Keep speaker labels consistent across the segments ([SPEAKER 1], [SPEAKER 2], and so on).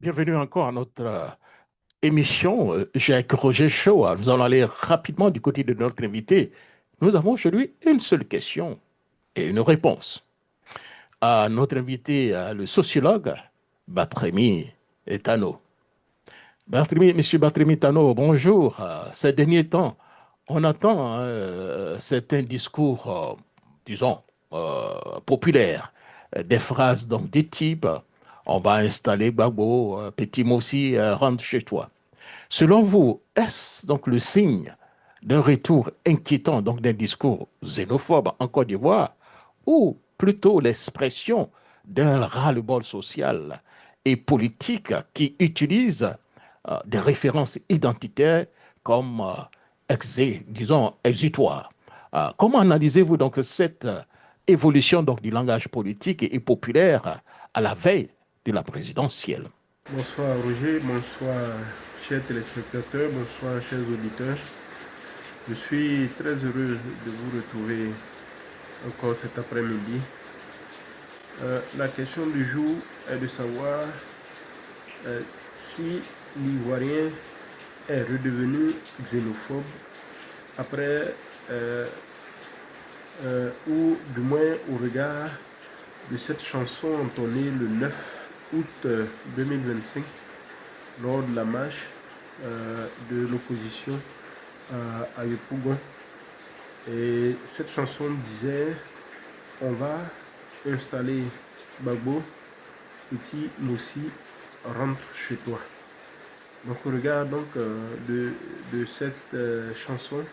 [SPEAKER 1] Bienvenue encore à notre émission Jacques Roger Show. Nous allons aller rapidement du côté de notre invité. Nous avons aujourd'hui une seule question et une réponse. À notre invité, le sociologue Barthélemy Tano. Monsieur Barthélemy Tano, bonjour. Ces derniers temps, on entend certains discours, disons, populaires, des phrases donc des types on va installer Gbagbo, Petit Mossi, rentre chez toi. Selon vous, est-ce donc le signe d'un retour inquiétant, donc d'un discours xénophobe en Côte d'Ivoire, ou plutôt l'expression d'un ras-le-bol social et politique qui utilise des références identitaires comme disons, exutoires? Comment analysez-vous donc cette évolution donc, du langage politique et populaire à la veille de la présidentielle?
[SPEAKER 2] Bonsoir Roger, bonsoir chers téléspectateurs, bonsoir chers auditeurs. Je suis très heureux de vous retrouver encore cet après-midi. La question du jour est de savoir si l'Ivoirien est redevenu xénophobe après, ou du moins au regard de cette chanson entonnée le 9 août 2025 lors de la marche de l'opposition à Yopougon. Et cette chanson disait: on va installer Gbagbo, Petit Moussi, rentre chez toi. Donc au regard donc, de cette chanson,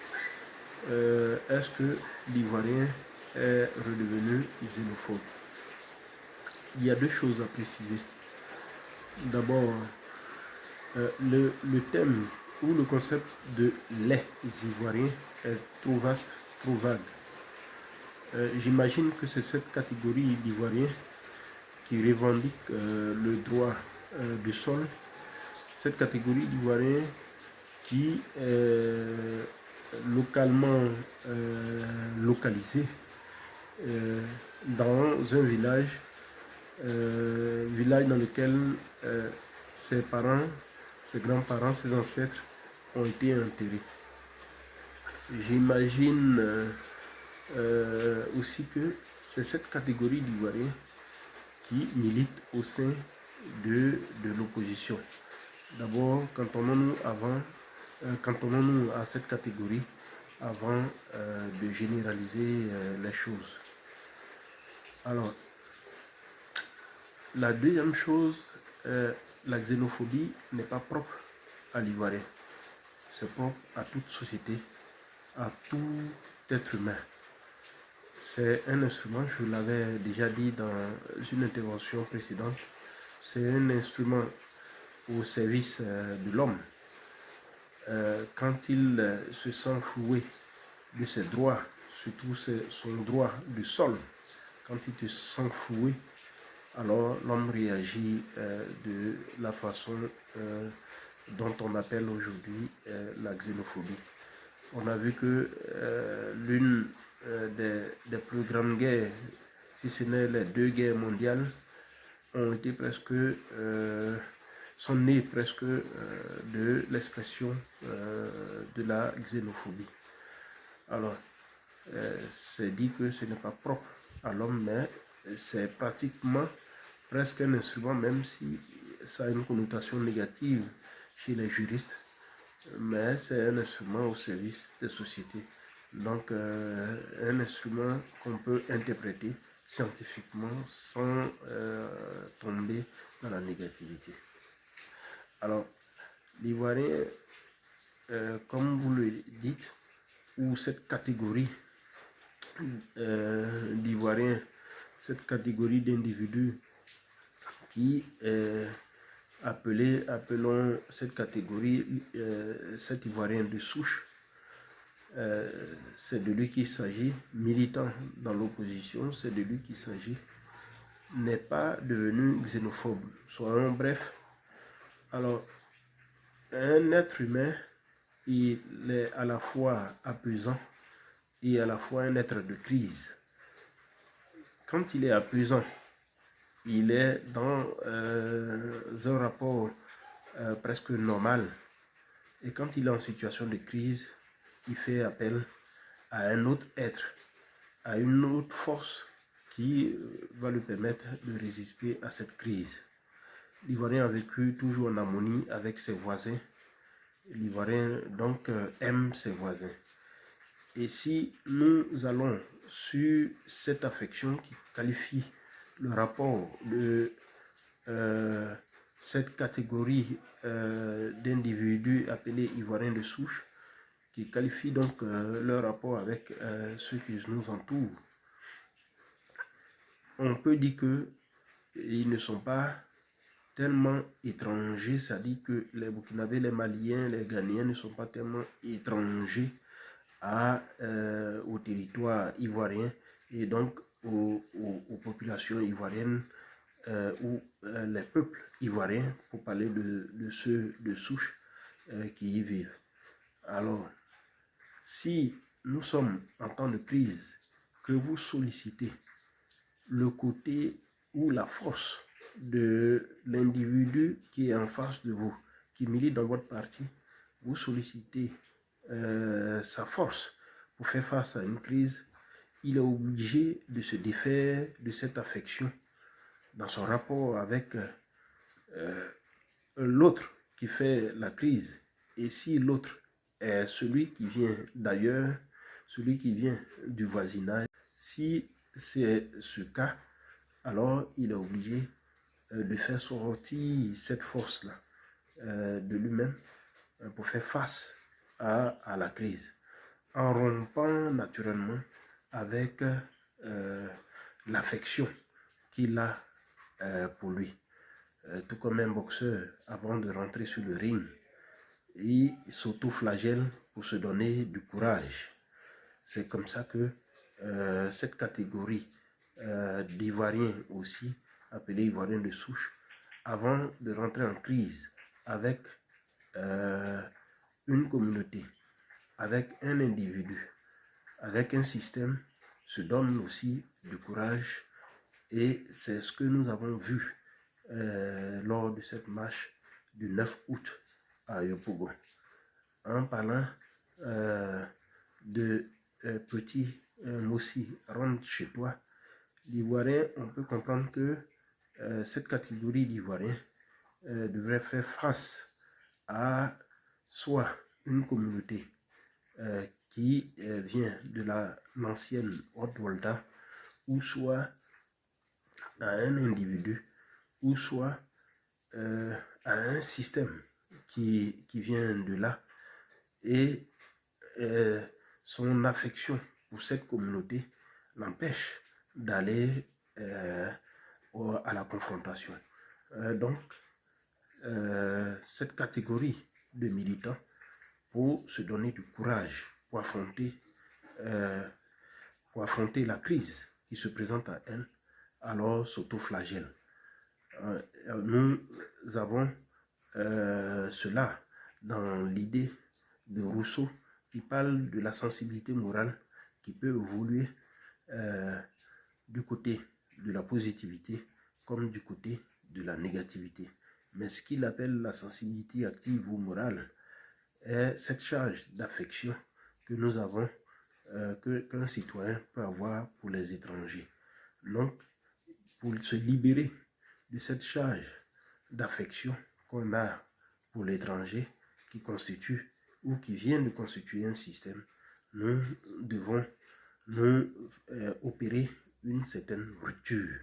[SPEAKER 2] est-ce que l'Ivoirien est redevenu xénophobe? Il y a deux choses à préciser. D'abord, le thème ou le concept de les Ivoiriens est trop vaste, trop vague. J'imagine que c'est cette catégorie d'Ivoiriens qui revendique le droit du sol, cette catégorie d'Ivoiriens qui est localement localisée dans un village dans lequel ses parents, ses grands-parents, ses ancêtres ont été enterrés. J'imagine aussi que c'est cette catégorie d'Ivoiriens qui milite au sein de l'opposition. D'abord, cantonnons-nous à cette catégorie avant de généraliser les choses. Alors, la deuxième chose, la xénophobie n'est pas propre à l'Ivoirien. C'est propre à toute société, à tout être humain. C'est un instrument, je l'avais déjà dit dans une intervention précédente, c'est un instrument au service de l'homme. Quand il se sent floué de ses droits, surtout son droit du sol, quand il se sent floué, alors l'homme réagit de la façon dont on appelle aujourd'hui la xénophobie. On a vu que l'une des plus grandes guerres, si ce n'est les deux guerres mondiales, ont été sont nées presque de l'expression de la xénophobie. Alors, c'est dit que ce n'est pas propre à l'homme, mais c'est pratiquement presque un instrument, même si ça a une connotation négative chez les juristes, mais c'est un instrument au service des sociétés. Donc, un instrument qu'on peut interpréter scientifiquement sans tomber dans la négativité. Alors, l'Ivoirien, comme vous le dites, ou cette catégorie d'Ivoiriens, cette catégorie d'individus qui appelons cette catégorie cet Ivoirien de souche, c'est de lui qu'il s'agit, militant dans l'opposition, c'est de lui qu'il s'agit, n'est pas devenu xénophobe. Soyons brefs. Alors, un être humain, il est à la fois apaisant et à la fois un être de crise. Quand il est apaisant, il est dans un rapport presque normal. Et quand il est en situation de crise, il fait appel à un autre être, à une autre force qui va lui permettre de résister à cette crise. L'Ivoirien a vécu toujours en harmonie avec ses voisins. L'Ivoirien donc aime ses voisins. Et si nous allons sur cette affection qui qualifie le rapport de cette catégorie d'individus appelés Ivoiriens de souche, qui qualifie donc leur rapport avec ceux qui nous entourent, on peut dire qu'ils ne sont pas tellement étrangers, c'est-à-dire que les Burkinabés, les Maliens, les Ghanéens ne sont pas tellement étrangers au territoire ivoirien et donc aux populations ivoiriennes ou les peuples ivoiriens, pour parler de ceux de souche qui y vivent. Alors, si nous sommes en temps de crise, que vous sollicitez le côté ou la force de l'individu qui est en face de vous, qui milite dans votre parti, vous sollicitez sa force pour faire face à une crise, il est obligé de se défaire de cette affection dans son rapport avec l'autre qui fait la crise. Et si l'autre est celui qui vient d'ailleurs, celui qui vient du voisinage, si c'est ce cas, alors il est obligé de faire sortir cette force-là de lui-même pour faire face à la crise, en rompant naturellement avec l'affection qu'il a pour lui. Tout comme un boxeur, avant de rentrer sur le ring, il s'auto-flagelle pour se donner du courage. C'est comme ça que cette catégorie d'Ivoiriens aussi, appelés Ivoiriens de souche, avant de rentrer en crise avec une communauté, avec un individu, avec un système, se donnent aussi du courage. Et c'est ce que nous avons vu lors de cette marche du 9 août à Yopougon. En parlant de petit Moussi, rentre chez toi, l'Ivoirien, on peut comprendre que cette catégorie d'Ivoiriens devrait faire face à soit une communauté qui vient de l'ancienne Haute-Volta, ou soit à un individu, ou soit à un système qui vient de là, et son affection pour cette communauté l'empêche d'aller à la confrontation. Donc, cette catégorie de militants, pour se donner du courage, pour affronter la crise qui se présente à elle, alors s'auto-flagelle. Nous avons cela dans l'idée de Rousseau, qui parle de la sensibilité morale qui peut évoluer du côté de la positivité comme du côté de la négativité. Mais ce qu'il appelle la sensibilité active ou morale est cette charge d'affection que nous avons, qu'un citoyen peut avoir pour les étrangers. Donc, pour se libérer de cette charge d'affection qu'on a pour l'étranger, qui constitue ou qui vient de constituer un système, nous devons nous opérer une certaine rupture.